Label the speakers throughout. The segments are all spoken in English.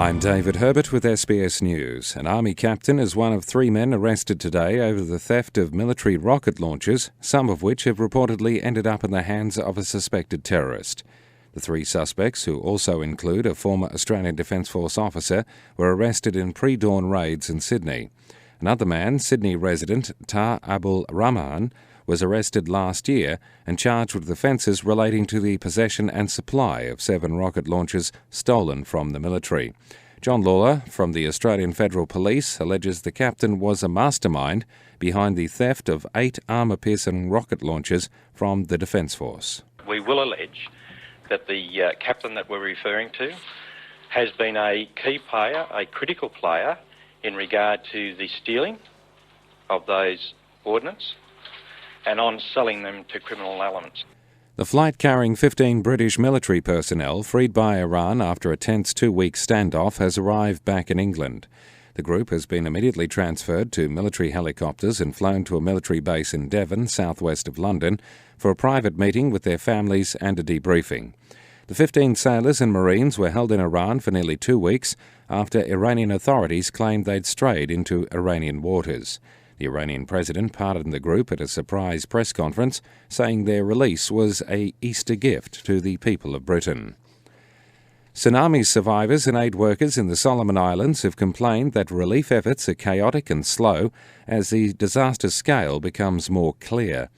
Speaker 1: I'm David Herbert with SBS News. An Army captain is one of 3 men arrested today over the theft of military rocket launchers, some of which have reportedly ended up in the hands of a suspected terrorist. The 3 suspects, who also include a former Australian Defence Force officer, were arrested in pre-dawn raids in Sydney. Another man, Sydney resident Tar Abul Rahman, was arrested last year and charged with offences relating to the possession and supply of 7 rocket launchers stolen from the military. John Lawler from the Australian Federal Police alleges the captain was a mastermind behind the theft of 8 armour-piercing rocket launchers from the Defence Force.
Speaker 2: We will allege that the captain that we're referring to has been a key player, a critical player, in regard to the stealing of those ordnance and on selling them to criminal elements.
Speaker 1: The flight carrying 15 British military personnel freed by Iran after a tense 2-week standoff has arrived back in England. The group has been immediately transferred to military helicopters and flown to a military base in Devon, southwest of London, for a private meeting with their families and a debriefing. The 15 sailors and Marines were held in Iran for nearly 2 weeks after Iranian authorities claimed they'd strayed into Iranian waters. The Iranian president pardoned the group at a surprise press conference, saying their release was an Easter gift to the people of Britain. Tsunami survivors and aid workers in the Solomon Islands have complained that relief efforts are chaotic and slow as the disaster scale becomes more clear.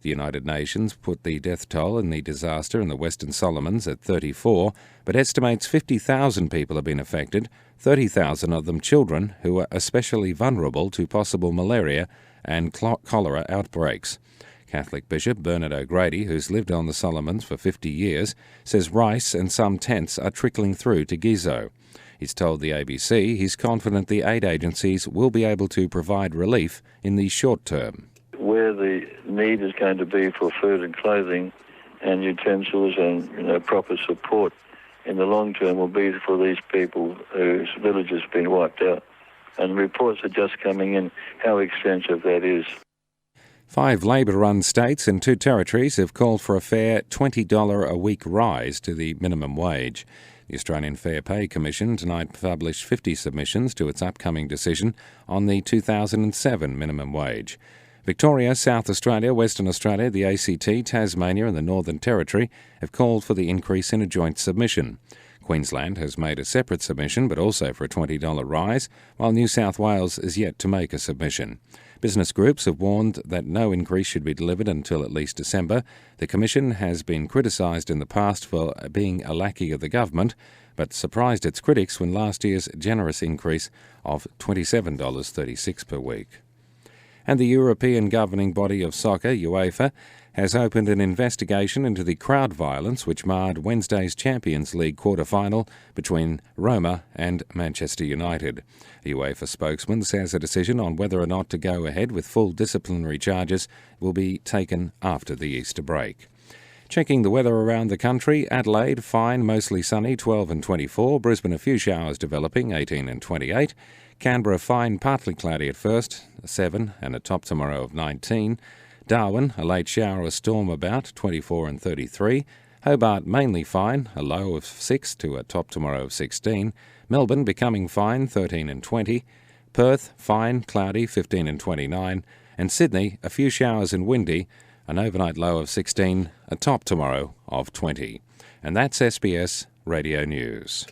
Speaker 1: The United Nations put the death toll in the disaster in the Western Solomons at 34, but estimates 50,000 people have been affected, 30,000 of them children who are especially vulnerable to possible malaria and cholera outbreaks. Catholic Bishop Bernard O'Grady, who's lived on the Solomons for 50 years, says rice and some tents are trickling through to Gizo. He's told the ABC he's confident the aid agencies will be able to provide relief in the short term.
Speaker 3: Where the need is going to be for food and clothing and utensils and proper support in the long term will be for these people whose village has been wiped out. And reports are just coming in how extensive that is.
Speaker 1: 5 Labor-run states and 2 territories have called for a fair $20 a week rise to the minimum wage. The Australian Fair Pay Commission tonight published 50 submissions to its upcoming decision on the 2007 minimum wage. Victoria, South Australia, Western Australia, the ACT, Tasmania and the Northern Territory have called for the increase in a joint submission. Queensland has made a separate submission but also for a $20 rise, while New South Wales is yet to make a submission. Business groups have warned that no increase should be delivered until at least December. The Commission has been criticised in the past for being a lackey of the government, but surprised its critics when last year's generous increase of $27.36 per week. And the European governing body of soccer, UEFA, has opened an investigation into the crowd violence which marred Wednesday's Champions League quarter-final between Roma and Manchester United. A UEFA spokesman says a decision on whether or not to go ahead with full disciplinary charges will be taken after the Easter break. Checking the weather around the country, Adelaide, fine, mostly sunny, 12 and 24. Brisbane, a few showers developing, 18 and 28. Canberra, fine, partly cloudy at first, 7 and a top tomorrow of 19. Darwin, a late shower or storm about, 24 and 33. Hobart, mainly fine, a low of 6 to a top tomorrow of 16. Melbourne, becoming fine, 13 and 20. Perth, fine, cloudy, 15 and 29. And Sydney, a few showers and windy, an overnight low of 16, a top tomorrow of 20. And that's SBS Radio News.